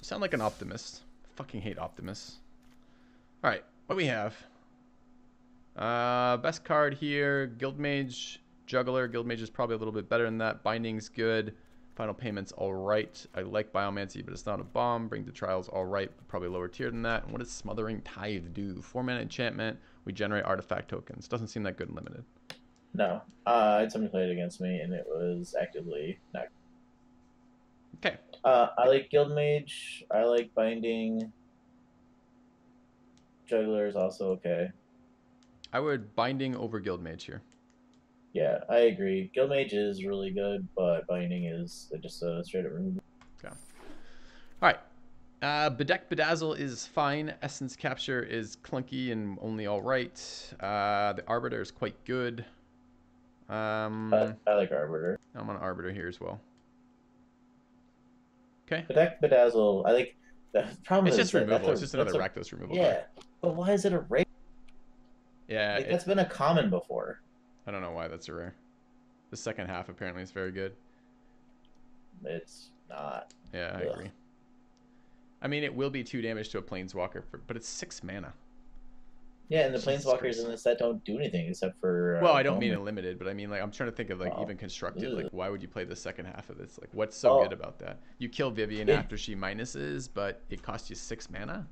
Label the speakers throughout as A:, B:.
A: sound like an optimist. Fucking hate optimists. All right, what do we have? Best card here, Guildmage, Juggler. Guildmage is probably a little bit better than that. Binding's good. Final Payment's all right. I like Biomancy, but it's not a bomb. Bring to Trial's all right, but probably lower tier than that. And what does Smothering Tithe do? 4-mana enchantment. We generate artifact tokens. Doesn't seem that good in limited.
B: No. I had somebody play it against me, and it was actively not.
A: Okay.
B: I like Guildmage. I like Binding. Juggler is also okay.
A: I would Binding over Guildmage here.
B: Yeah, I agree. Guildmage is really good, but Binding is just a straight up removal.
A: Okay. All right. Bedeck Bedazzle is fine. Essence Capture is clunky and only all right. The Arbiter is quite good.
B: I like Arbiter.
A: I'm on Arbiter here as well. Okay.
B: Bedeck Bedazzle, I like. The problem
A: it's
B: is
A: just removal. It's just another Rakdos removal.
B: Yeah,
A: card.
B: but why is it a rare?
A: Yeah,
B: like, that's been a common before.
A: I don't know why that's a rare. The second half apparently is very good.
B: It's not.
A: Yeah, I agree. I mean, it will be 2 damage to a Planeswalker, but it's 6 mana.
B: Yeah, and the Planeswalkers in this set don't do anything except for...
A: well, I don't mean limited, but I mean, like, I'm trying to think of, like, even constructed. Like, why would you play the second half of this? Like, what's so good about that? You kill Vivian after she minuses, but it costs you 6 mana?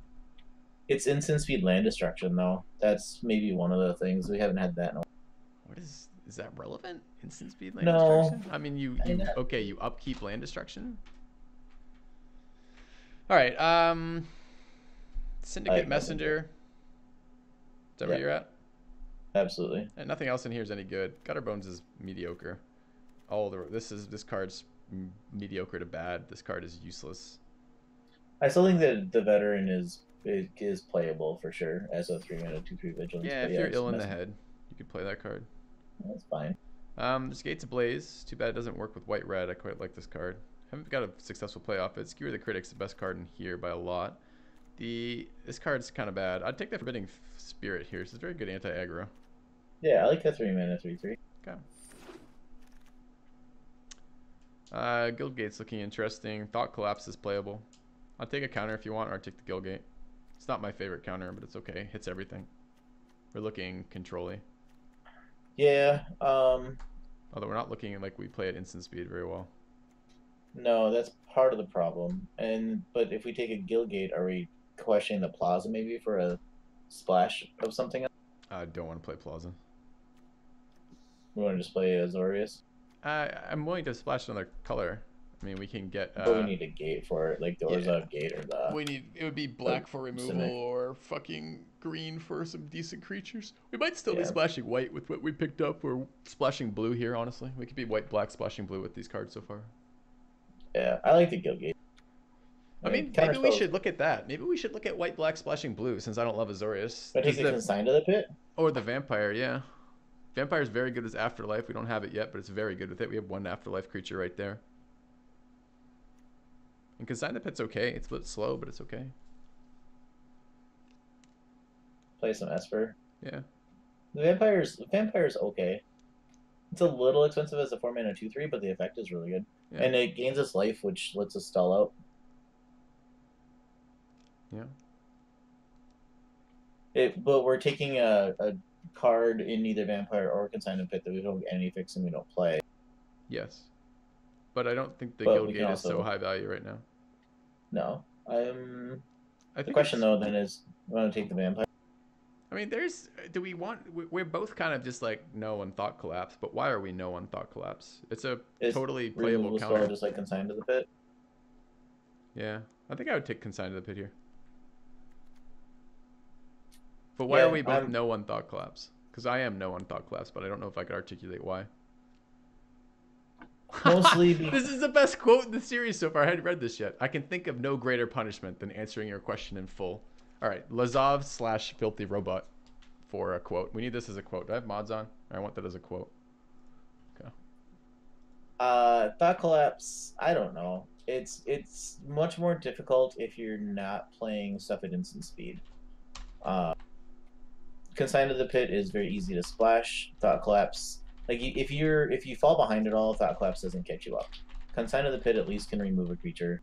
B: It's instant speed land destruction, though. That's maybe one of the things. We haven't had that in a while.
A: What is that relevant? Instant speed land
B: No.
A: destruction? I mean, you upkeep land destruction? All right, Syndicate Messenger. Is that where you're at?
B: Absolutely.
A: And nothing else in here is any good. Gutterbones is mediocre. This card's mediocre to bad. This card is useless.
B: I still think that the Veteran is playable for sure as a 3-mana 2/3 vigilance.
A: Yeah, if you're ill in the head, you could play that card.
B: That's fine.
A: This Gates Ablaze. Too bad it doesn't work with white red. I quite like this card. Haven't got a successful play off it. Skewer the Critic's the best card in here by a lot. This card's kind of bad. I'd take the Forbidding Spirit here. It's a very good anti-aggro.
B: Yeah, I like the 3-mana 3/3.
A: Okay. Guildgate's looking interesting. Thought Collapse is playable. I'll take a counter if you want, or I'll take the Guildgate. It's not my favorite counter, but it's okay. Hits everything. We're looking control-y.
B: Yeah.
A: Although we're not looking like we play at instant speed very well.
B: No, that's part of the problem. But if we take a Guildgate, are we questioning the Plaza maybe for a splash of something else?
A: I don't want to play Plaza.
B: We want to just play Azorius?
A: I'm willing to splash another color. I mean, we can get...
B: but we need a gate for it, like the Orzhov gate or the...
A: It would be black for removal or fucking green for some decent creatures. We might still be splashing white with what we picked up, or splashing blue here, honestly. We could be white-black splashing blue with these cards so far.
B: Yeah, I like the Guildgate.
A: I mean, maybe we should look at that. Maybe we should look at white-black splashing blue, since I don't love Azorius.
B: But take the Consign to the Pit?
A: Or the Vampire, yeah. Vampire's very good as Afterlife. We don't have it yet, but it's very good with it. We have 1 Afterlife creature right there. And Consign the Pit's okay. It's a bit slow, but it's okay.
B: Play some Esper.
A: Yeah.
B: The Vampire's okay. It's a little expensive as a 4-mana 2/3, but the effect is really good. Yeah. And it gains its life, which lets us stall out.
A: Yeah.
B: But we're taking a card in either Vampire or Consign the Pit that we don't get any fix and we don't play.
A: Yes. But I don't think the Guildgate is so high value right now.
B: No.
A: I think
B: the question, though, then is, we want to take the Vampire?
A: I mean, we're both kind of just like no on Thought Collapse, but why are we no on Thought Collapse? It's totally playable counter.
B: Just like Consign to the Pit?
A: Yeah. I think I would take Consign to the Pit here. But why are we both no on Thought Collapse? Because I am no on Thought Collapse, but I don't know if I could articulate why.
B: Mostly
A: This is the best quote in the series so far. I hadn't read this yet. I can think of no greater punishment than answering your question in full. All right, Lazov / FilthyRobot for a quote. We need this as a quote. Do I have mods on? I want that as a quote. Okay.
B: Thought Collapse, I don't know. It's much more difficult if you're not playing stuff at instant speed. Consign to the Pit is very easy to splash. Thought Collapse, like if you fall behind at all, Thought Collapse doesn't catch you up. Consign to the Pit at least can remove a creature.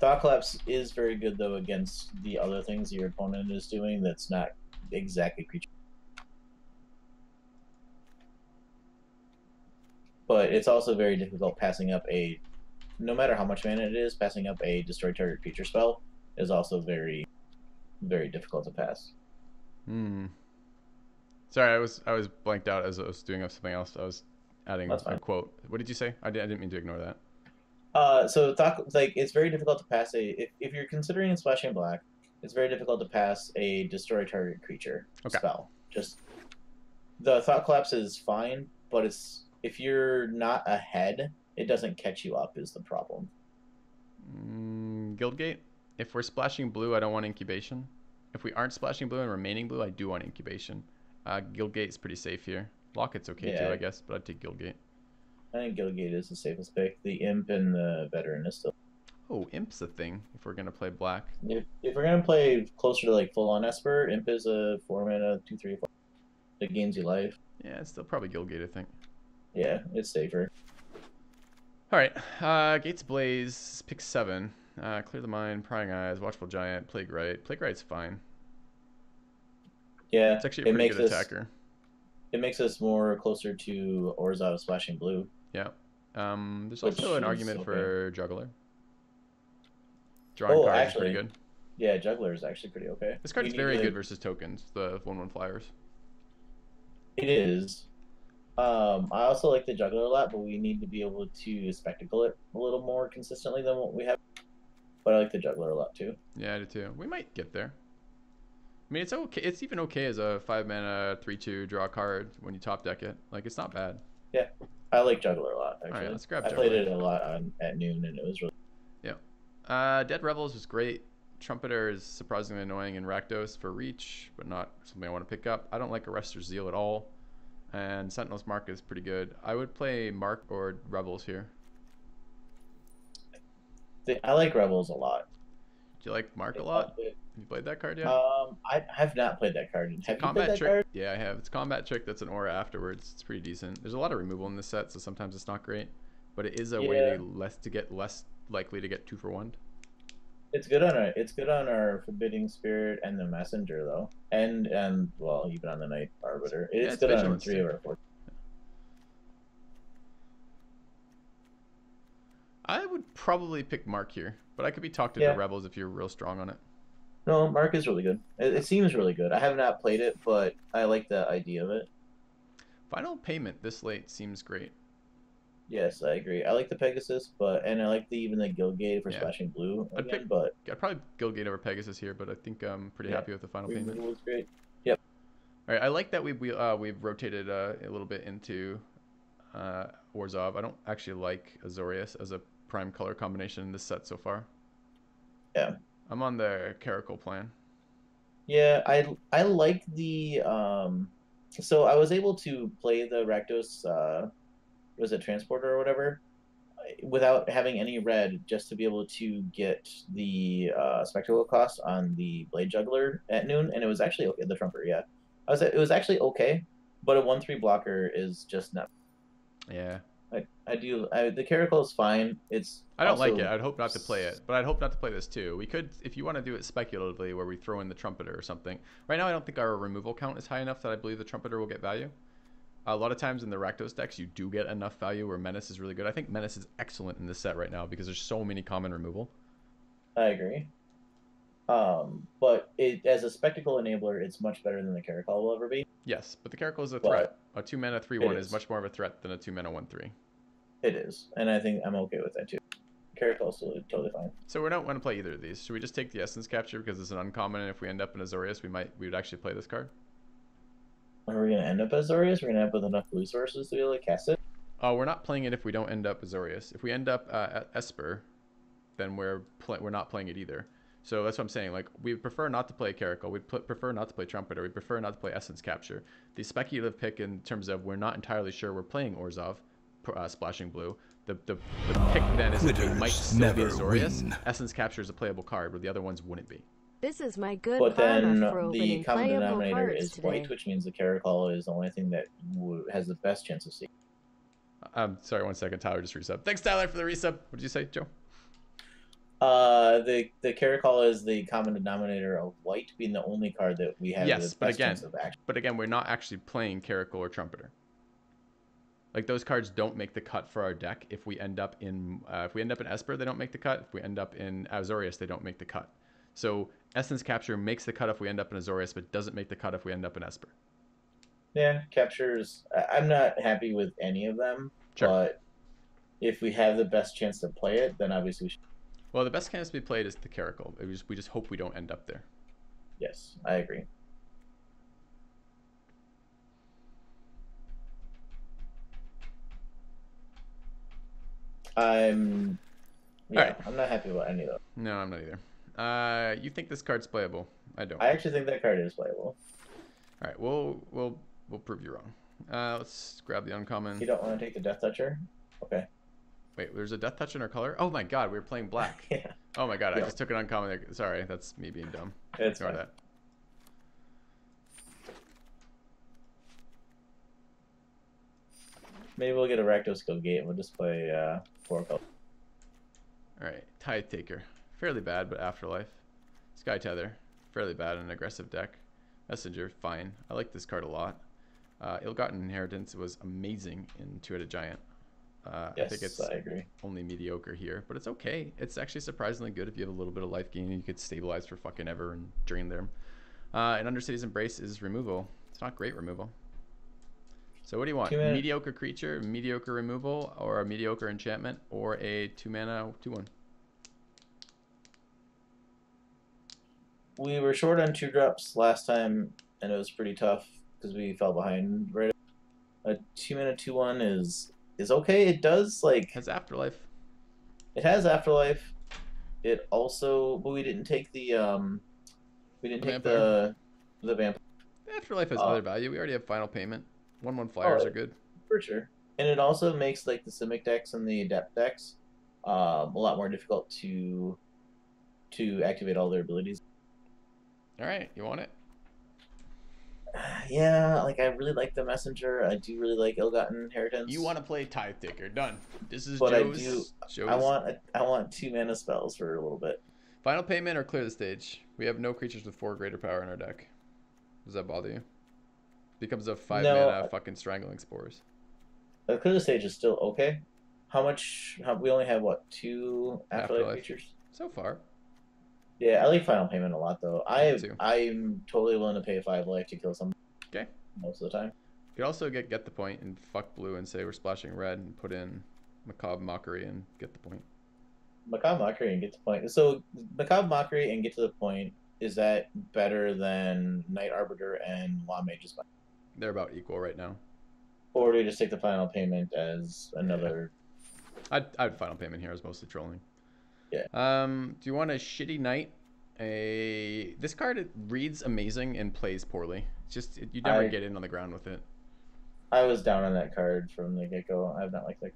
B: Thought Collapse is very good though against the other things your opponent is doing. That's not exactly creature. But it's also very difficult passing up a, no matter how much mana it is, passing up a destroy target creature spell is also very, very difficult to pass.
A: Sorry, I was blanked out as I was doing something else. I was adding a quote. What did you say? I didn't mean to ignore that.
B: So like it's very difficult to pass if you're considering splashing black, it's very difficult to pass a destroy target creature spell. Just the Thought Collapse is fine, but it's if you're not ahead, it doesn't catch you up is the problem.
A: Guildgate. If we're splashing blue, I don't want incubation. If we aren't splashing blue and remaining blue, I do want incubation. Guildgate's pretty safe here. Locket's okay too, I guess, but I'd take Guildgate.
B: I think Guildgate is the safest pick. The Imp and the Veteran is still.
A: Oh, Imp's a thing if we're gonna play black.
B: If we're gonna play closer to like full on Esper, Imp is a 4-mana 2/3/4 that gains you life.
A: Yeah, it's still probably Guildgate, I think.
B: Yeah, it's safer.
A: All right, Gates Blaze, pick 7. Clear the Mind, Prying Eyes, Watchful Giant, Plague Rite. Plague Rite's fine.
B: Yeah,
A: it's actually a pretty good attacker.
B: It makes us more closer to Orzhov Splashing Blue.
A: Yeah. There's also an argument for Juggler. Drawing card is pretty good.
B: Yeah, Juggler is actually pretty okay.
A: This card is very good versus tokens, the 1/1 flyers.
B: It is. I also like the Juggler a lot, but we need to be able to spectacle it a little more consistently than what we have. But I like the Juggler a lot too.
A: Yeah, I do too. We might get there. I mean, it's okay. It's even okay as a 5-mana 3/2 draw a card when you top deck it. Like, it's not bad.
B: Yeah, I like Juggler a lot. Actually,
A: all right, let's grab.
B: I played it a lot at noon, and it was really.
A: Yeah. Dead Revels was great. Trumpeter is surprisingly annoying in Rakdos for reach, but not something I want to pick up. I don't like Arrester's Zeal at all, and Sentinel's Mark is pretty good. I would play Mark or Revels here.
B: I like Rebels a lot.
A: Do you like Mark a lot? Have you played that card yet?
B: I have not played that card. Have you played that card?
A: Yeah, I have. It's Combat Trick that's an aura afterwards. It's pretty decent. There's a lot of removal in this set, so sometimes it's not great. But it is a way to get less likely to get 2-for-1.
B: It's good on our Forbidding Spirit and the Messenger though. And well, even on the Night Arbiter. It's good on 3 of our 4.
A: I would probably pick Mark here, but I could be talked into Rebels if you're real strong on it.
B: No, Mark is really good. It seems really good. I have not played it, but I like the idea of it.
A: Final Payment this late seems great.
B: Yes, I agree. I like the Pegasus, and I like even the Guildgate for splashing blue.
A: I'd probably Guildgate over Pegasus here, but I think I'm pretty happy with the Final Payment.
B: It was great. Yep.
A: All right, I like that we've rotated a little bit into Orzhov. I don't actually like Azorius as a prime color combination in this set so far.
B: Yeah.
A: I'm on the Caracal plan.
B: Yeah, I like the so I was able to play the Rakdos was it Transporter or whatever without having any red, just to be able to get the spectacle cost on the Blade Juggler at noon, and it was actually okay. The Trumper, yeah. It was actually okay, but a 1/3 blocker is just not.
A: Yeah.
B: The Caracal is fine.
A: I don't like it. I'd hope not to play it, but I'd hope not to play this too. We could, if you want to do it speculatively, where we throw in the Trumpeter or something. Right now, I don't think our removal count is high enough that I believe the Trumpeter will get value. A lot of times in the Rakdos decks, you do get enough value where Menace is really good. I think Menace is excellent in this set right now because there's so many common removal.
B: I agree. But as a spectacle enabler, it's much better than the Caracal will ever be.
A: Yes, but the Caracal is a threat. A 2-mana 3/1 is much more of a threat than a 2-mana 1/3.
B: It is, and I think I'm okay with that too. Caracal is totally fine.
A: So we don't want to play either of these. Should we just take the Essence Capture because it's an uncommon, and if we end up in Azorius, we would actually play this card?
B: Are we going to end up as Azorius? We're going to end up with enough blue sources to be able to cast it?
A: We're not playing it if we don't end up Azorius. If we end up at Esper, then we're not playing it either. So that's what I'm saying. Like, we prefer not to play Caracal. We prefer not to play Trumpeter. We prefer not to play Essence Capture. The speculative pick in terms of we're not entirely sure we're playing Orzhov, splashing blue. The pick then is that we might still be Azorius. Essence Capture is a playable card, but the other ones wouldn't be.
C: This is my good
B: But then
C: for
B: the common denominator is
C: today.
B: white, which means the Caracal is the only thing that has the best chance of seeing.
A: Sorry, 1 second. Tyler just resub. Thanks, Tyler, for the resub. What did you say, Joe?
B: The Caracol is the common denominator of white being the only card that we have the
A: Yes,
B: best chance of action.
A: but again, we're not actually playing Caracal or Trumpeter. Like those cards don't make the cut for our deck. If we end up in Esper, they don't make the cut. If we end up in Azorius, they don't make the cut. So Essence Capture makes the cut if we end up in Azorius, but doesn't make the cut if we end up in Esper.
B: Yeah, captures. I'm not happy with any of them,
A: Sure.
B: but if we have the best chance to play it, then obviously we should.
A: Well, the best chance to be played is the Caracal. We just hope we don't end up there.
B: Yes, I agree. I'm not happy about any of them.
A: No, I'm not either. You think this card's playable? I don't.
B: I actually think that card is playable.
A: All right, we'll prove you wrong. Let's grab the uncommon.
B: You don't want to take the Death Toucher? Okay.
A: Wait, there's a Death Touch in our color? Oh my god, we were playing black.
B: Yeah.
A: Oh my god, I just took an uncommon. Sorry, that's me being dumb.
B: It's
A: Ignore
B: fine.
A: that.
B: Maybe we'll get a Rakdos Gate and we'll just play 4 colors.
A: Alright, Tithe Taker. Fairly bad, but Afterlife. Sky Tether. Fairly bad in an aggressive deck. Messenger, fine. I like this card a lot. Ill-Gotten Inheritance was amazing in Two-Headed Giant.
B: Yes,
A: I think it's
B: I agree.
A: only mediocre here, but it's okay. It's actually surprisingly good if you have a little bit of life gain. You could stabilize for fucking ever and drain them. And Undercity's Embrace is removal. It's not great removal. So what do you want? Mediocre creature, mediocre removal, or a mediocre enchantment, or a 2-mana 2/1?
B: We were short on 2-drops last time, and it was pretty tough because we fell behind. Right, a 2-mana 2/1 is okay. It does like
A: has Afterlife.
B: It has Afterlife. It also, but we didn't take the the vampire.
A: Afterlife has other value. We already have Final Payment. 1/1 flyers are good
B: for sure, and it also makes like the Simic decks and the Adept decks a lot more difficult to activate all their abilities.
A: All right, you want it?
B: Yeah, like I really like the Messenger. I do really like Ill-Gotten Inheritance.
A: You want to play Tithe Taker? Done. This is
B: but
A: Joe's.
B: I want 2-mana spells for a little bit.
A: Final Payment or clear the stage. We have no creatures with 4 greater power in our deck. Does that bother you? Becomes a 5-mana fucking Strangling Spores.
B: Clear the stage is still okay. How much? We only have what, 2 Afterlife creatures
A: so far.
B: Yeah, I like Final Payment a lot though. I'm totally willing to pay 5 life to kill someone.
A: Okay.
B: Most of the time.
A: You could also get the point and fuck blue and say we're splashing red and put in Macabre Mockery and get the point.
B: Macabre Mockery and get the point. So Macabre Mockery and get to the point, is that better than Night Arbiter and Law Mage's Binding?
A: They're about equal right now.
B: Or do you just take the Final Payment as another?
A: Yeah. I'd Final Payment here as mostly trolling.
B: Yeah.
A: Do you want a shitty knight? This card reads amazing and plays poorly. It's just you never get in on the ground with it.
B: I was down on that card from the get-go. I've not liked that.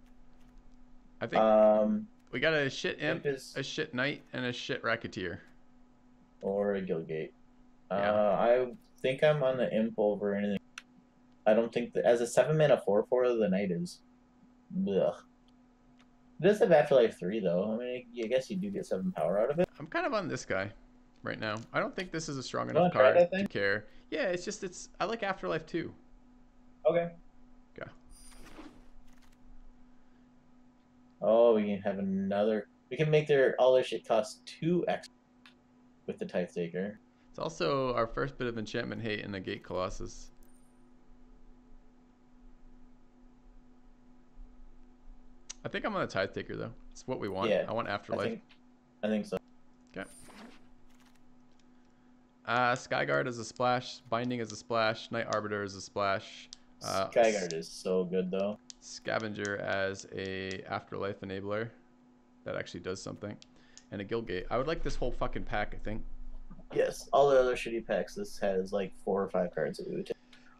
A: I think we got a shit imp, a shit knight, and a shit racketeer.
B: Or a Guildgate.
A: Yeah.
B: I think I'm on the imp over anything. I don't think that as a 7-mana 4/4 the knight is. Ugh. It does have Afterlife 3 though. I mean, I guess you do get 7 power out of it.
A: I'm kind of on this guy right now. I don't think this is a strong enough card to care. Yeah, it's I like Afterlife 2.
B: Okay.
A: Okay.
B: Oh, we can have another. We can make all their shit cost 2 extra with the Tithe Taker.
A: It's also our first bit of enchantment hate in the Gate Colossus. I think I'm on the Tithe Taker though. It's what we want.
B: Yeah,
A: I want Afterlife.
B: I think so.
A: Okay. Skyguard is a splash. Binding is a splash. Night Arbiter is a splash.
B: Skyguard is so good though.
A: Scavenger as a Afterlife enabler. That actually does something. And a Guildgate. I would like this whole fucking pack, I think.
B: Yes, all the other shitty packs, this has like 4 or 5 cards that we would take.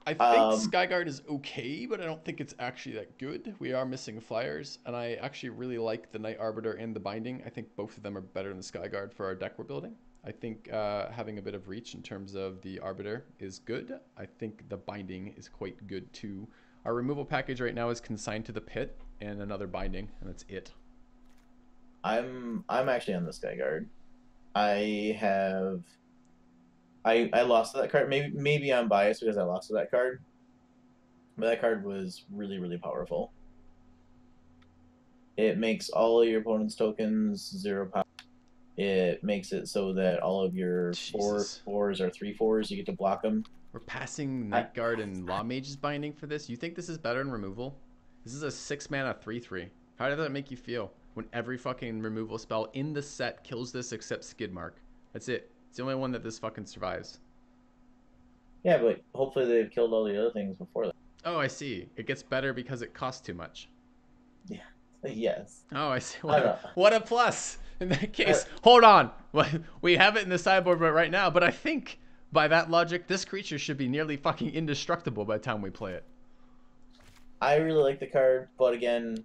A: I think Skyguard is okay, but I don't think it's actually that good. We are missing flyers, and I actually really like the Night Arbiter and the Binding. I think both of them are better than the Skyguard for our deck we're building. I think having a bit of reach in terms of the Arbiter is good. I think the Binding is quite good too. Our removal package right now is Consigned to the Pit and another Binding, and that's it.
B: I'm actually on the Skyguard. I have I lost to that card. Maybe I'm biased because I lost to that card, but that card was really really powerful. It makes all of your opponent's tokens 0 power. It makes it so that all of your
A: Jesus.
B: 4/4s or 3/4s you get to block them.
A: We're passing
B: I,
A: Night Guard and Law Mage's Binding for this? You think this is better than removal? This is a 6-mana 3/3. How does that make you feel when every fucking removal spell in the set kills this except Skidmark? That's it. It's the only one that this fucking survives.
B: yeah, but hopefully they've killed all the other things before that.
A: Oh, I see. It gets better because it costs too much.
B: Yeah. Yes.
A: Oh, I see.
B: I don't know.
A: What a plus. In that case, hold on. We have it in the sideboard right now, but I think by that logic, this creature should be nearly fucking indestructible by the time we play it.
B: I really like the card, but again,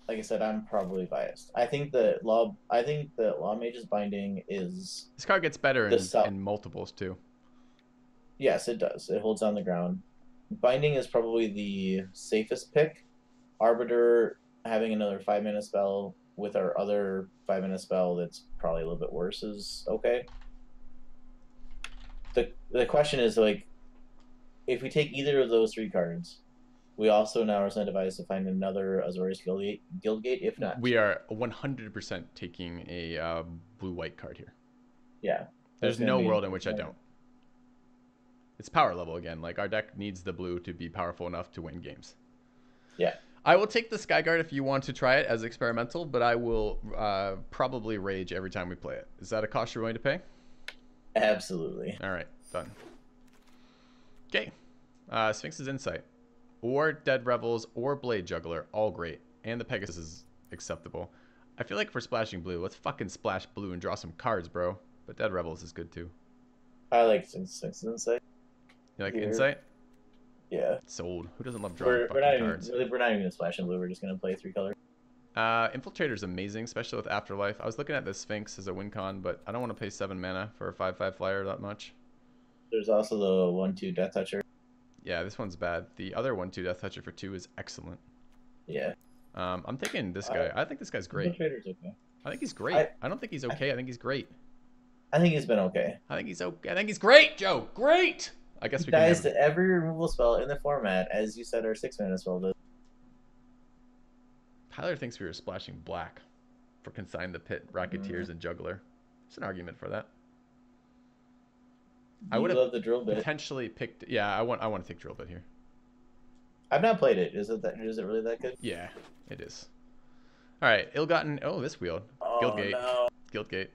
B: like I said, I'm probably biased. I think that Law Mage's Binding is
A: This card gets better in multiples too.
B: Yes, it does. It holds on the ground. Binding is probably the safest pick. Arbiter having another 5-mana spell with our other 5-mana spell that's probably a little bit worse is okay. The question is, like, if we take either of those 3 cards, we also now are incentivized to find another Azorius Guildgate, if not.
A: We are 100% taking a blue-white card here.
B: Yeah.
A: There's no world in which I don't. It's power level again. Like, our deck needs the blue to be powerful enough to win games.
B: Yeah.
A: I will take the Skyguard if you want to try it as experimental, but I will probably rage every time we play it. Is that a cost you're willing to pay?
B: Absolutely.
A: All right, done. Okay. Sphinx's Insight. Or Dead Revels or Blade Juggler, all great. And the Pegasus is acceptable. I feel like if we're splashing blue, let's fucking splash blue and draw some cards, bro. But Dead Revels is good too.
B: I like Sphinx's Insight.
A: You like Insight?
B: Yeah.
A: Sold. Who doesn't love drawing fucking cards?
B: We're not even gonna splash in blue. We're just gonna play 3 colors.
A: Infiltrator's amazing, especially with Afterlife. I was looking at the Sphinx as a win con, but I don't want to pay 7 mana for a 5/5 flyer that much.
B: There's also the 1/2 Death Toucher.
A: Yeah, this one's bad. The other 1/2 Death Toucher for 2 is excellent.
B: Yeah.
A: I'm taking this guy. I think this guy's great.
B: Infiltrator's okay.
A: I think he's great. I don't think he's okay. I think he's great.
B: I think he's been okay.
A: I think he's okay. I think he's great, Joe. Great. I guess we
B: dies
A: can.
B: To every removal spell in the format, as you said, our 6-mana spell does.
A: Tyler thinks we were splashing black for Consign the Pit, Racketeers, and Juggler. There's an argument for that. I would have
B: the drill bit.
A: Potentially picked. Yeah, I want to take drill bit here.
B: I've not played it. Is it really that good?
A: Yeah, it is. All right, Ill-Gotten. Oh, this wheel. Guildgate.
B: No.
A: Guildgate.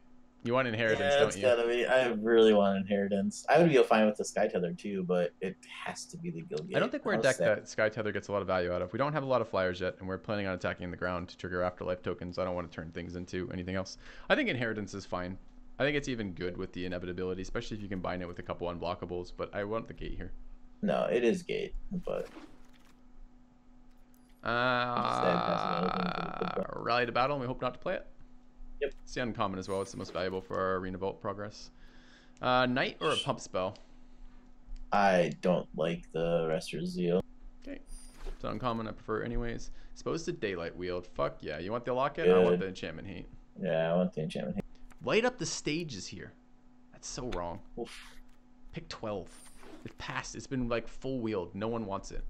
A: You want Inheritance,
B: Yeah,
A: don't
B: it's
A: you?
B: gotta be. I really want Inheritance. I would be fine with the Sky Tether too, but it has to be the Guildgate.
A: I don't think we're a deck that Sky Tether gets a lot of value out of. We don't have a lot of flyers yet, and we're planning on attacking the ground to trigger Afterlife tokens. I don't want to turn things into anything else. I think Inheritance is fine. I think it's even good with the inevitability, especially if you combine it with a couple unblockables, but I want the gate here.
B: No, it is gate, but...
A: Rally to Battle, and we hope not to play it.
B: Yep.
A: It's the uncommon as well. It's the most valuable for our Arena Vault progress. Knight or a pump spell?
B: I don't like the Restora's Zeal.
A: Okay. It's uncommon. I prefer it anyways. Exposed to Daylight Wield. Fuck yeah. You want the Locket?
B: Good.
A: I want the Enchantment Hate.
B: Yeah, I want the Enchantment Hate.
A: Light up the stages here. That's so wrong.
B: Oof.
A: Pick 12. It's passed. It's been like full wheeled. No one wants it.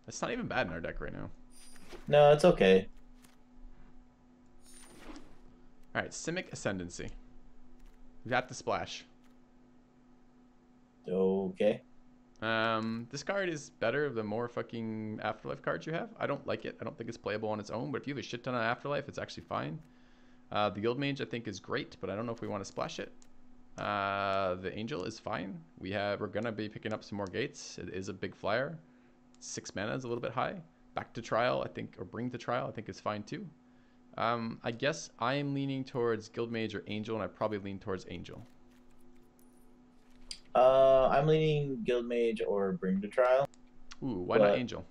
A: That's not even bad in our deck right now.
B: No, it's okay.
A: Alright, Simic Ascendancy. We got the splash.
B: Okay.
A: This card is better the more fucking Afterlife cards you have. I don't like it. I don't think it's playable on its own, but if you have a shit ton of Afterlife, it's actually fine. The Guild Mage I think is great, but I don't know if we want to splash it. The Angel is fine. We're gonna be picking up some more gates. It is a big flyer. 6 mana is a little bit high. Back to Trial, I think, or Bring to Trial, I think is fine too. I guess I am leaning towards Guild Mage or Angel, and I probably lean towards Angel.
B: I'm leaning Guild Mage or Bring to Trial.
A: Ooh, why not Angel?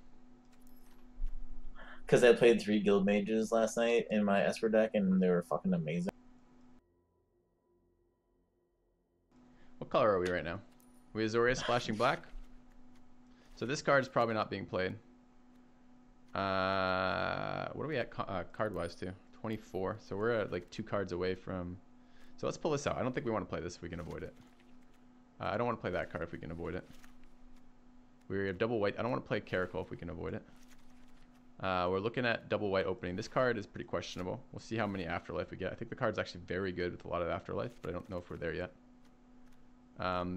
B: Because I played 3 Guild Mages last night in my Esper deck, and they were fucking amazing.
A: What color are we right now? We Azorius splashing black? So this card is probably not being played. What are we at card-wise to? 24. So we're at like 2 cards away from. So let's pull this out. I don't think we want to play this if we can avoid it. I don't want to play that card if we can avoid it. We have double white. I don't want to play Caracal if we can avoid it. We're looking at double white opening. This card is pretty questionable. We'll see how many Afterlife we get. I think the card's actually very good with a lot of Afterlife, but I don't know if we're there yet.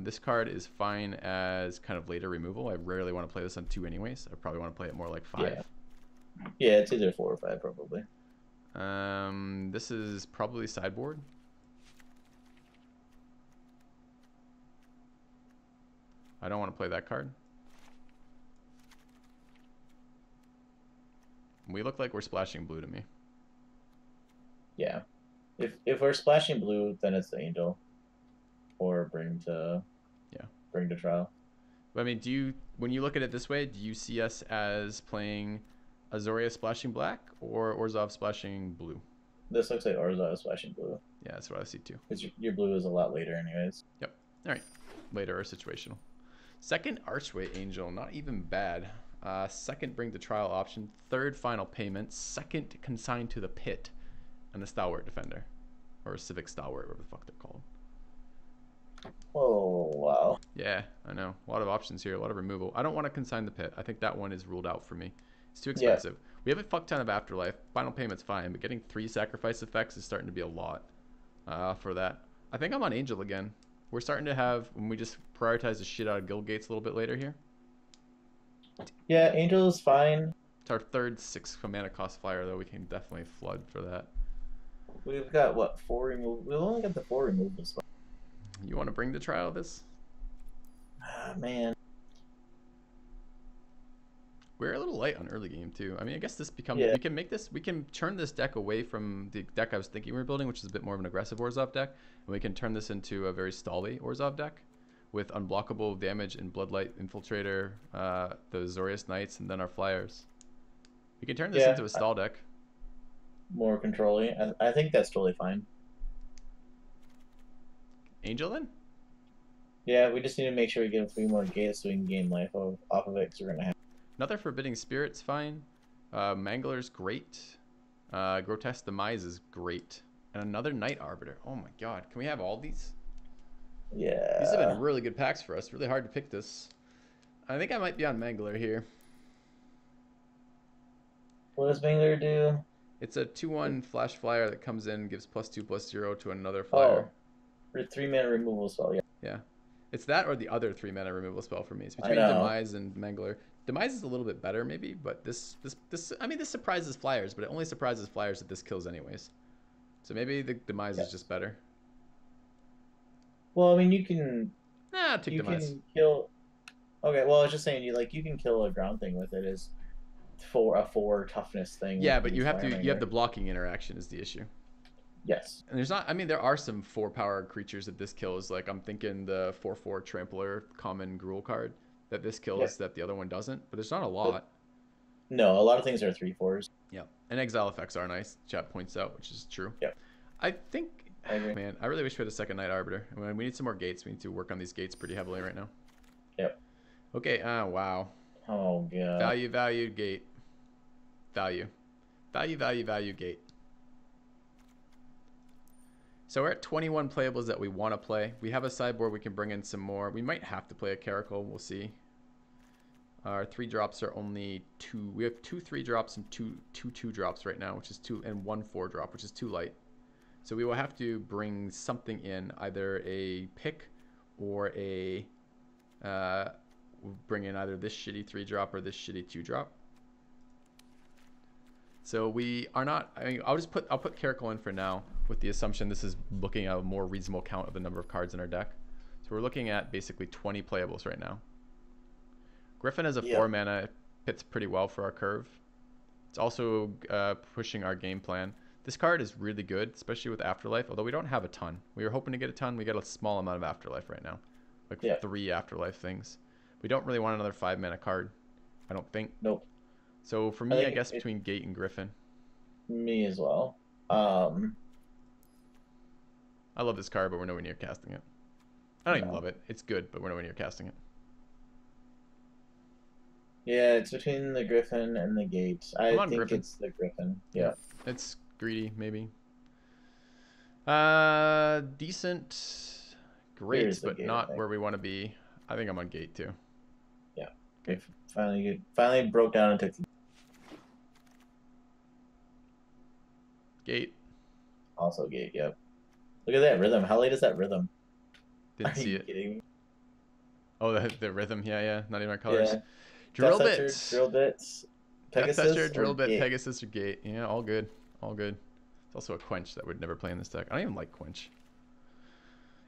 A: This card is fine as kind of later removal. I rarely want to play this on 2 anyways. I probably want to play it more like 5.
B: Yeah, it's either 4 or 5 probably.
A: This is probably sideboard. I don't want to play that card. We look like we're splashing blue to me.
B: Yeah. If we're splashing blue, then it's the Angel. Or bring to trial.
A: But I mean, when you look at it this way, do you see us as playing Azorius splashing black or Orzhov splashing blue?
B: This looks like Orzhov splashing blue.
A: Yeah, that's what I see too.
B: Because your blue is a lot later anyways.
A: Yep. All right. Later or situational. Second Archway Angel, not even bad. Second Bring to Trial option. Third Final Payment. Second Consign to the Pit. And the Stalwart Defender. Or Civic Stalwart, whatever the fuck they're called.
B: Oh, wow.
A: Yeah, I know. A lot of options here. A lot of removal. I don't want to consign the Pit. I think that one is ruled out for me. It's too expensive. Yeah. We have a fuck ton of Afterlife. Final Payment's fine, but getting 3 sacrifice effects is starting to be a lot for that. I think I'm on Angel again. We're starting to have, when we just prioritize the shit out of Guild Gates a little bit later here.
B: Yeah, Angel is fine.
A: It's our third 6 mana cost flyer, though. We can definitely flood for that.
B: We've got, what, 4 removal? We've only got the 4 removals.
A: You want to bring the trial of this?
B: Ah, man.
A: We're a little light on early game, too. I mean, I guess this becomes... Yeah. We can turn this deck away from the deck I was thinking we were building, which is a bit more of an aggressive Orzhov deck. And we can turn this into a very stally Orzhov deck with unblockable damage and Bloodlight Infiltrator, the Azorius Knights, and then our flyers. We can turn this into a stall deck.
B: More controlling. I think that's totally fine.
A: Angel, then?
B: Yeah, we just need to make sure we get 3 more gates so we can gain life off of it, because we're going to have...
A: Another Forbidding Spirit's fine. Mangler's great. Grotesque Demise is great. And another Night Arbiter. Oh my god. Can we have all these?
B: Yeah.
A: These have been really good packs for us. Really hard to pick this. I think I might be on Mangler here.
B: What does Mangler do?
A: It's a 2/1 flash flyer that comes in, gives +2/+0 to another flyer.
B: Oh. For 3 mana removal spell, yeah.
A: Yeah. It's that or the other 3 mana removal spell for me. It's between Demise and Mangler. Demise is a little bit better, maybe, but this I mean, this surprises flyers, but it only surprises flyers that this kills anyways. So maybe the Demise is just better.
B: Well, I mean, you can...
A: Nah, take Demise.
B: Can kill... Okay, well, I was just saying, you can kill a ground thing with it as a 4 toughness thing.
A: Yeah, but you have the blocking interaction is the issue.
B: Yes.
A: And there's not... I mean, there are some 4-power creatures that this kills. Like, I'm thinking the 4/4 Trampler common Gruul card that this kills that the other one doesn't. But there's not a lot.
B: No, a lot of things are 3/4s.
A: Yeah. And exile effects are nice. Chat points out, which is true.
B: Yeah.
A: I think... I agree. Man, I really wish we had a second Night Arbiter. I mean, we need some more gates. We need to work on these gates pretty heavily right now.
B: Yep.
A: Okay. Wow.
B: Oh, God.
A: Value, gate. Value, gate. So we're at 21 playables that we want to play. We have a sideboard. We can bring in some more. We might have to play a Caracal. We'll see. Our 3-drops are only 2. We have 2 3-drops and 2 2-drops right now, which is 2, and 1 4-drop, which is too light. So we will have to bring something in, either a pick or a bring in either this shitty 3-drop or this shitty 2-drop. So we are not. I mean, I'll put Caracal in for now, with the assumption this is looking at a more reasonable count of the number of cards in our deck. So we're looking at basically 20 playables right now. Griffin as a 4 mana, it fits pretty well for our curve. It's also pushing our game plan. This card is really good, especially with Afterlife, although we don't have a ton. We were hoping to get a ton. We got a small amount of Afterlife right now. Like 3 Afterlife things. We don't really want another 5 mana card, I don't think.
B: Nope.
A: So for me, I guess between Gate and Griffin.
B: Me as well.
A: I love this card, but we're nowhere near casting it. I don't even love it. It's good, but we're nowhere near casting it.
B: Yeah, it's between the Griffin and the Gate. I think Griffin. It's the Griffin. Yeah.
A: It's greedy, maybe. Decent.
B: Here's
A: Great,
B: the
A: but
B: gate, I
A: not
B: think.
A: where we want to be. I think I'm on gate 2.
B: Yeah.
A: Okay.
B: We finally broke down and took the
A: Gate.
B: also gate. Yep. Look at that rhythm. How late is that rhythm?
A: Didn't
B: Are
A: see
B: you
A: it.
B: kidding me?
A: Oh, the rhythm. Yeah. Not even our colors.
B: Yeah. Death
A: Drill
B: Toucher,
A: bits.
B: drill bits,
A: Death Toucher,
B: Pegasus, or
A: drill bit,
B: gate.
A: Pegasus, or gate. Yeah, all good. All good. It's also a quench that would never play in this deck. I don't even like quench.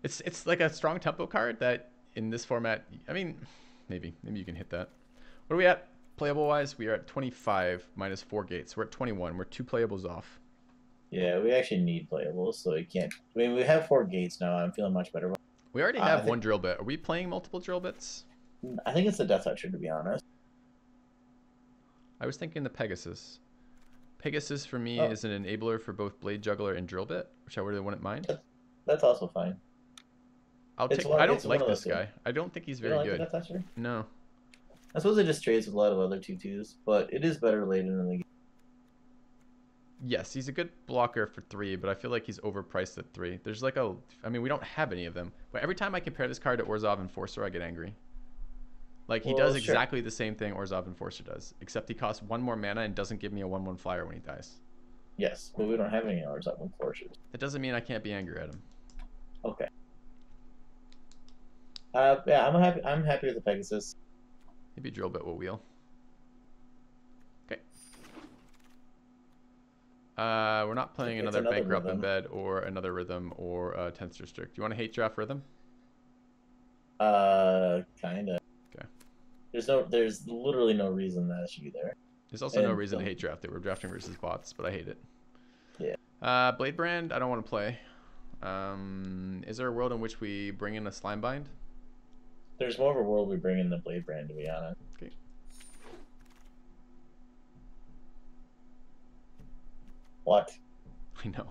A: It's like a strong tempo card that in this format, I mean, maybe you can hit that. What are we at playable wise? We are at 25 minus 4 gates. We're at 21. We're 2 playables off.
B: Yeah, we actually need playables, so we can't. I mean, we have 4 gates now. I'm feeling much better.
A: We already
B: I
A: have
B: think
A: one drill bit. Are we playing multiple drill bits?
B: I think it's the Death Toucher, to be honest.
A: I was thinking the Pegasus. Pegasus for me
B: Oh,
A: is an enabler for both Blade Juggler and Drill Bit, which I really wouldn't mind.
B: that's also fine.
A: I'll
B: It's
A: take. I
B: one.
A: don't
B: It's one
A: like
B: of
A: this
B: those two.
A: guy. I don't think he's
B: You don't
A: very
B: like the
A: good.
B: Death Toucher?
A: No.
B: I suppose it just trades with a lot of other 2/2s, but it is better later in the game.
A: Yes, he's a good blocker for 3, but I feel like he's overpriced at 3. There's like a. I mean, we don't have any of them, but every time I compare this card to Orzhov Enforcer, I get angry. Like he
B: Well,
A: does
B: sure.
A: exactly the same thing Orzhov Enforcer does, except he costs 1 more mana and doesn't give me a 1/1 flyer when he dies.
B: Yes, but we don't have any hours up with forces.
A: That doesn't mean I can't be angry at him.
B: Okay. Yeah, I'm happy with the Pegasus.
A: Maybe Drill Bit will wheel. Okay. We're not playing
B: It's
A: another
B: another
A: Bankrupt
B: rhythm.
A: Embed or another Rhythm or Tense Restrict. Do you want to hate draft Rhythm?
B: Kinda.
A: Okay.
B: There's literally no reason that should be there.
A: There's also no reason to hate draft it. We're drafting versus bots, but I hate it.
B: Yeah.
A: Blade Brand, I don't want to play. Is there a world in which we bring in a Slime Bind?
B: There's more of a world we bring in the Blade Brand, to be honest.
A: Okay.
B: What?
A: I know.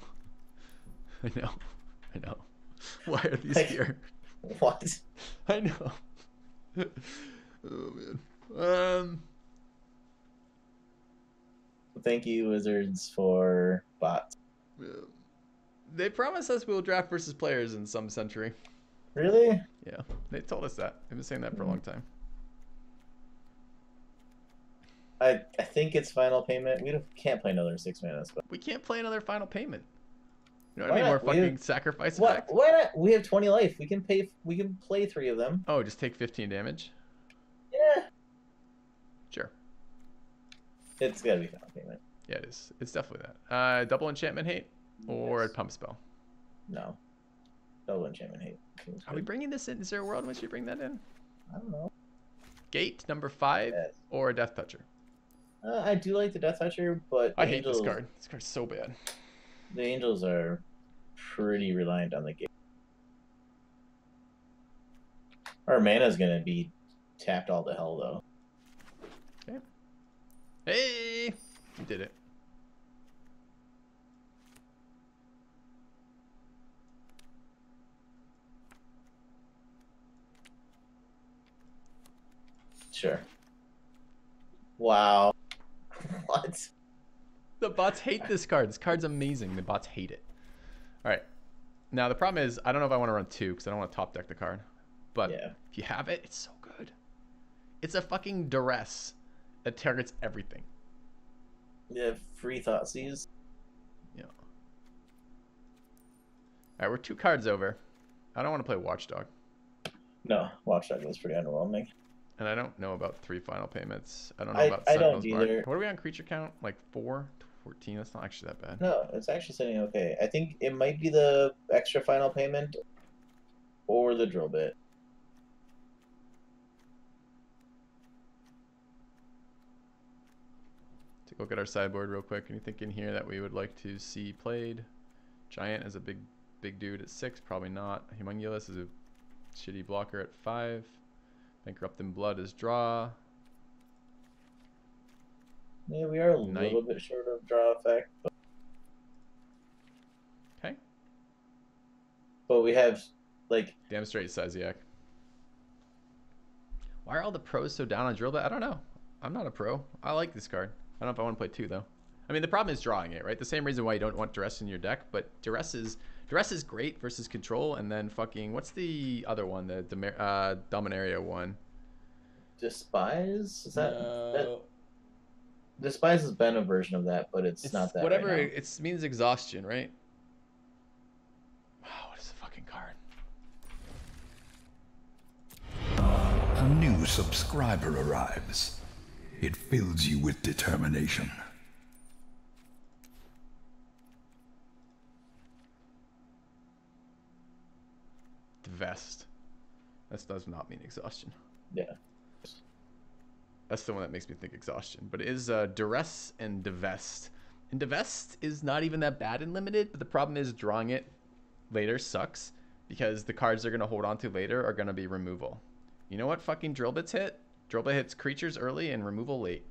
A: I know. I know. Why are these
B: Like,
A: here?
B: What?
A: I know. Oh man.
B: Thank you, Wizards, for bots.
A: Yeah. They promised us we'll draft versus players in some century.
B: Really?
A: Yeah, they told us that. They've been saying that for a long time.
B: I think it's final payment. Can't play another 6 mana spell.
A: We can't play another final payment. You know
B: Why
A: what I mean?
B: not?
A: More fucking sacrifice
B: What?
A: effect.
B: Why not? We have 20 life. We can pay. We can play 3 of them.
A: Oh, just take 15 damage.
B: Yeah.
A: Sure.
B: It's gotta be final payment.
A: Yeah, it is. It's definitely that. Double enchantment hate or
B: Yes.
A: a pump spell.
B: No. Double enchantment hate. Seems
A: Are we
B: good.
A: bringing this in? Is there a world in which we bring that in?
B: I don't know.
A: Gate number 5
B: Yes.
A: or a Death Toucher.
B: I do like the Death Toucher, but
A: I hate this card. This card's so bad.
B: The Angels are pretty reliant on the game. Our mana's gonna be tapped all to hell, though.
A: Okay. Hey, you did it.
B: Sure. Wow. What?
A: The bots hate this card. This card's amazing. The bots hate it. All right. Now, the problem is I don't know if I want to run 2 because I don't want to top deck the card. But
B: Yeah.
A: if you have it, it's so good. It's a fucking duress that targets everything.
B: Yeah, free Thoughtseize.
A: Yeah. All right, we're 2 cards over. I don't want to play Watchdog.
B: No, Watchdog was pretty underwhelming.
A: And I don't know about 3 final payments. I don't know
B: I
A: about
B: don't
A: Sentinel's Mark.
B: either.
A: What are we on creature count? Like 4? 14? That's not actually that bad.
B: No, it's actually sitting okay. I think it might be the extra final payment or the drill bit.
A: Take a look at our sideboard real quick. Anything in here that we would like to see played? Giant is a big dude at 6. Probably not. Humongulous is a shitty blocker at 5. Bankrupt in Blood is draw.
B: Yeah, we are a
A: Knight.
B: little bit short of draw effect,
A: Okay.
B: but we have like
A: Demonstrate Siziak. Why are all the pros so down on Drill Bit? I don't know. I'm not a pro. I like this card. I don't know if I want to play 2 though. I mean, the problem is drawing it, right? The same reason why you don't want Duress in your deck, but Duress is great versus control, and then fucking what's the other one, the Dominaria one?
B: Despise? Is that
A: No,
B: Despise has been a version of that, but it's
A: it's
B: not that right
A: whatever.
B: now.
A: It means exhaustion, right? Wow, what is the fucking card?
C: A new subscriber arrives. It fills you with determination.
A: Vest. That does not mean exhaustion.
B: Yeah.
A: That's the one that makes me think exhaustion. But it is Duress and Divest. And Divest is not even that bad in limited, but the problem is drawing it later sucks because the cards they're going to hold on to later are going to be removal. You know what fucking drill bits hit? Drill bit hits creatures early and removal late.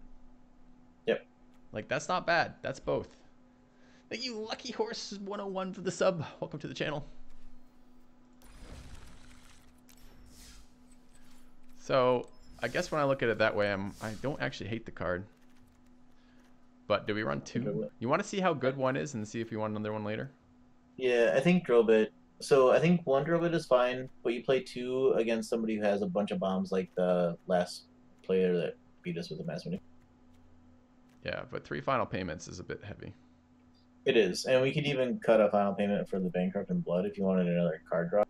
B: Yep.
A: Like, that's not bad. That's both. Thank you, Lucky Horse 101 for the sub. Welcome to the channel. So, I guess when I look at it that way, I don't actually hate the card. But do we run two? You want to see how good one is and see if you want another one later?
B: Yeah, I think drill bit. So I think one drill bit is fine, but you play two against somebody who has a bunch of bombs, like the last player that beat us with the mass mini.
A: Yeah, but 3 final payments is a bit heavy.
B: It is, and we could even cut a final payment for the Bankrupt and Blood if you wanted another card draw.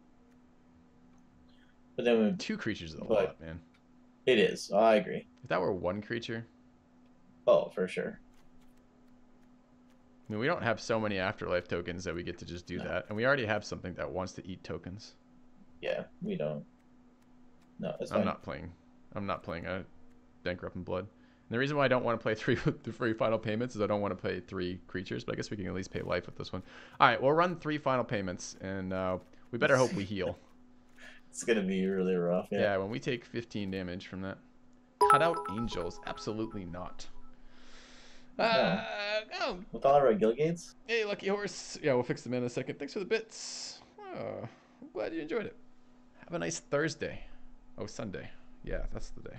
B: But then
A: 2 creatures is a lot, man.
B: It is. I agree.
A: If that were 1 creature.
B: Oh, for sure.
A: I mean, we don't have so many Afterlife tokens that we get to just do that. And we already have something that wants to eat tokens.
B: Yeah, we don't. No, it's
A: I'm
B: fine.
A: not playing a Bankrupt and Blood. And the reason why I don't want to play 3 final payments is I don't want to play 3 creatures, but I guess we can at least pay life with this one. All right, we'll run 3 final payments, and we better hope we heal.
B: It's going to be really rough.
A: Yeah, when we take 15 damage from that. Cut out Angels. Absolutely not.
B: No.
A: Oh.
B: With all our Gilgates?
A: Hey, Lucky Horse. Yeah, we'll fix them in a second. Thanks for the bits. Oh, I'm glad you enjoyed it. Have a nice Thursday. Oh, Sunday. Yeah, that's the day.